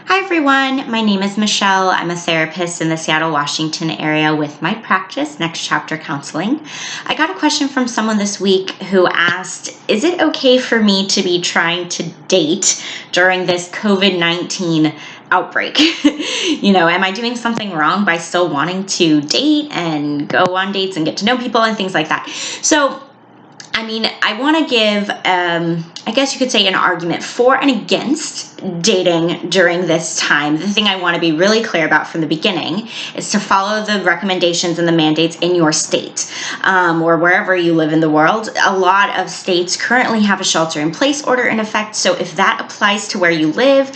Hi everyone, my name is Michelle. I'm a therapist in the Seattle, Washington area with my practice, Next Chapter Counseling. I got a question from someone this week who asked, is it okay for me to be trying to date during this COVID-19 outbreak? Am I doing something wrong by still wanting to date and go on dates and get to know people and things like that? So I want to give, I guess you could say, an argument for and against dating during this time. The thing I want to be really clear about from the beginning is to follow the recommendations and the mandates in your state or wherever you live in the world. A lot of states currently have a shelter-in-place order in effect, so if that applies to where you live,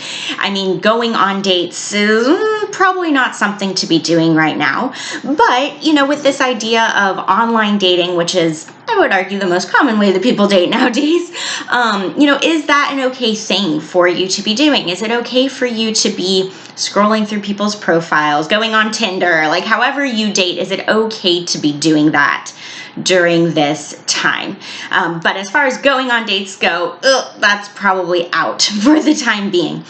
going on dates is probably not something to be doing right now. But, with this idea of online dating, which is, I would argue, the most common way that people date nowadays, is that an okay thing for you to be doing? Is it okay for you to be scrolling through people's profiles, going on Tinder, however you date? Is it okay to be doing that during this time? But as far as going on dates go, that's probably out for the time being.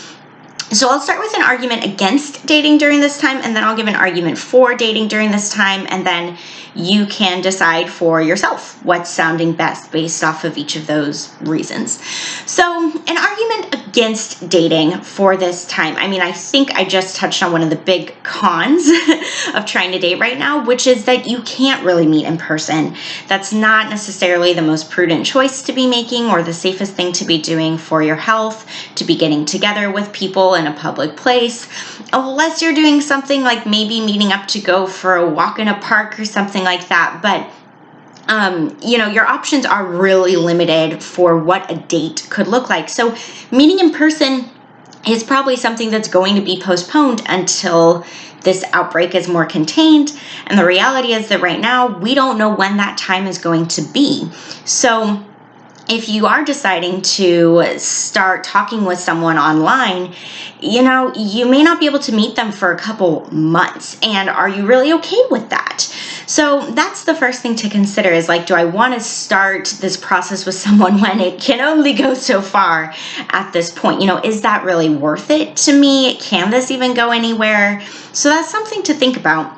So I'll start with an argument against dating during this time, and then I'll give an argument for dating during this time, and then you can decide for yourself what's sounding best based off of each of those reasons. So an argument against dating for this time. I think I just touched on one of the big cons of trying to date right now, which is that you can't really meet in person. That's not necessarily the most prudent choice to be making or the safest thing to be doing for your health, to be getting together with people in a public place, unless you're doing something like maybe meeting up to go for a walk in a park or something like that. But your options are really limited for what a date could look like. So meeting in person is probably something that's going to be postponed until this outbreak is more contained. And the reality is that right now, we don't know when that time is going to be. So if you are deciding to start talking with someone online, you may not be able to meet them for a couple months. And are you really okay with that? So that's the first thing to consider is do I want to start this process with someone when it can only go so far at this point? Is that really worth it to me? Can this even go anywhere? So that's something to think about.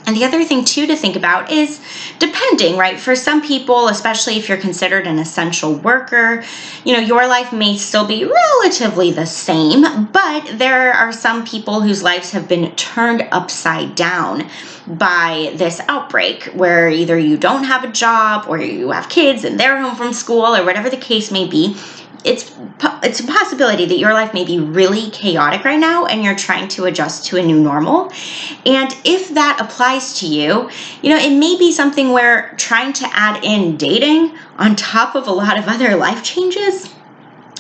And the other thing, too, to think about is depending, right? For some people, especially if you're considered an essential worker, your life may still be relatively the same, but there are some people whose lives have been turned upside down by this outbreak, where either you don't have a job or you have kids and they're home from school or whatever the case may be. It's a possibility that your life may be really chaotic right now and you're trying to adjust to a new normal. And if that applies to you, it may be something where trying to add in dating on top of a lot of other life changes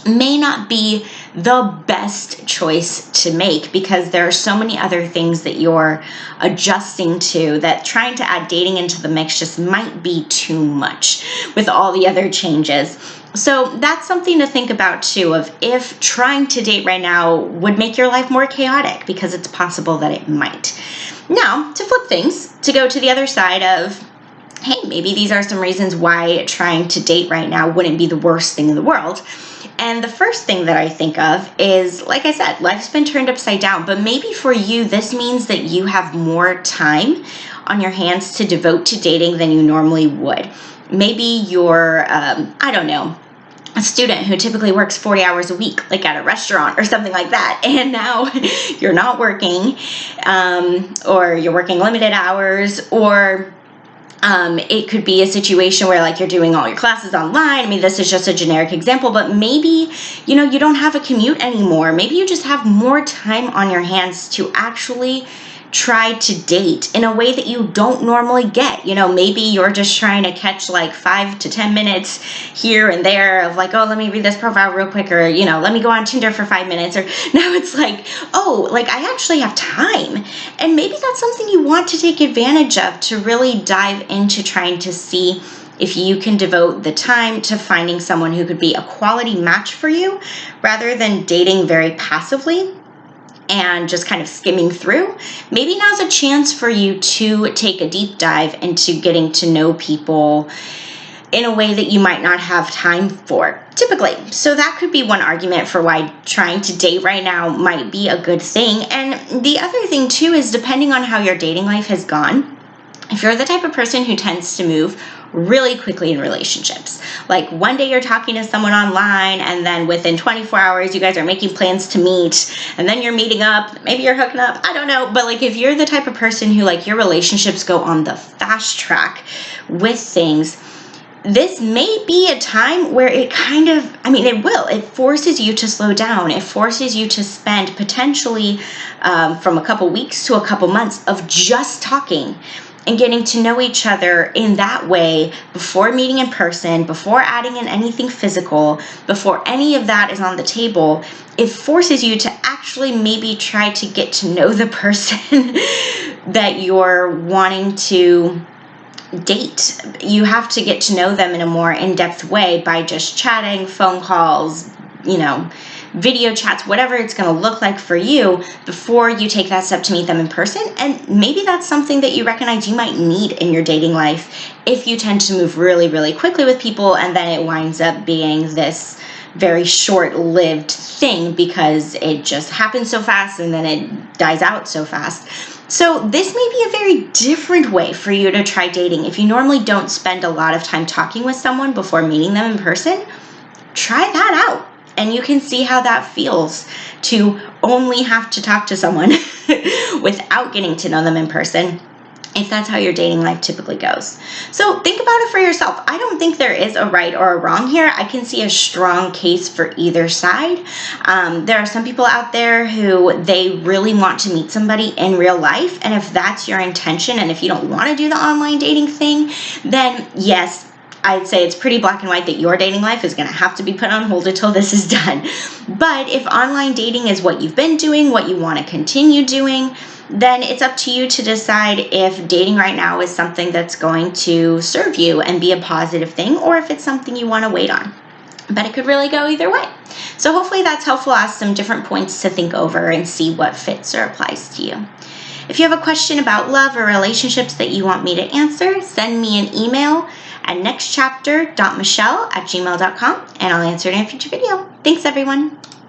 may not be the best choice to make, because there are so many other things that you're adjusting to that trying to add dating into the mix just might be too much with all the other changes. So that's something to think about too, of if trying to date right now would make your life more chaotic, because it's possible that it might. Now, to flip things, to go to the other side of, hey, maybe these are some reasons why trying to date right now wouldn't be the worst thing in the world. And the first thing that I think of is, like I said, life's been turned upside down, but maybe for you, this means that you have more time on your hands to devote to dating than you normally would. Maybe you're, a student who typically works 40 hours a week, at a restaurant or something like that, and now you're not working, or you're working limited hours, or it could be a situation where you're doing all your classes online. This is just a generic example, but maybe, you don't have a commute anymore. Maybe you just have more time on your hands to actually try to date in a way that you don't normally get. Maybe you're just trying to catch 5 to 10 minutes here and there of let me read this profile real quick, or, let me go on Tinder for 5 minutes. Or now it's I actually have time. And maybe that's something you want to take advantage of, to really dive into trying to see if you can devote the time to finding someone who could be a quality match for you, rather than dating very passively and just kind of skimming through. Maybe now's a chance for you to take a deep dive into getting to know people in a way that you might not have time for, typically. So that could be one argument for why trying to date right now might be a good thing. And the other thing too is, depending on how your dating life has gone, if you're the type of person who tends to move really quickly in relationships, like one day you're talking to someone online and then within 24 hours you guys are making plans to meet, and then you're meeting up, maybe you're hooking up, I don't know, but like if you're the type of person who like your relationships go on the fast track with things, this may be a time where it forces you to slow down. It forces you to spend potentially from a couple weeks to a couple months of just talking and getting to know each other in that way before meeting in person, before adding in anything physical, before any of that is on the table. It forces you to actually maybe try to get to know the person that you're wanting to date. You have to get to know them in a more in-depth way by just chatting, phone calls, video chats, whatever it's going to look like for you before you take that step to meet them in person. And maybe that's something that you recognize you might need in your dating life if you tend to move really, really quickly with people, and then it winds up being this very short-lived thing because it just happens so fast and then it dies out so fast. So this may be a very different way for you to try dating. If you normally don't spend a lot of time talking with someone before meeting them in person, try that out. And you can see how that feels to only have to talk to someone without getting to know them in person, if that's how your dating life typically goes. So think about it for yourself. I don't think there is a right or a wrong here. I can see a strong case for either side. There are some people out there who they really want to meet somebody in real life. And if that's your intention, and if you don't want to do the online dating thing, then yes, I'd say it's pretty black and white that your dating life is going to have to be put on hold until this is done. But if online dating is what you've been doing, what you want to continue doing, then it's up to you to decide if dating right now is something that's going to serve you and be a positive thing, or if it's something you want to wait on. But it could really go either way. So hopefully that's helpful as some different points to think over and see what fits or applies to you. If you have a question about love or relationships that you want me to answer, send me an email at nextchapter.michelle@gmail.com, and I'll answer it in a future video. Thanks, everyone.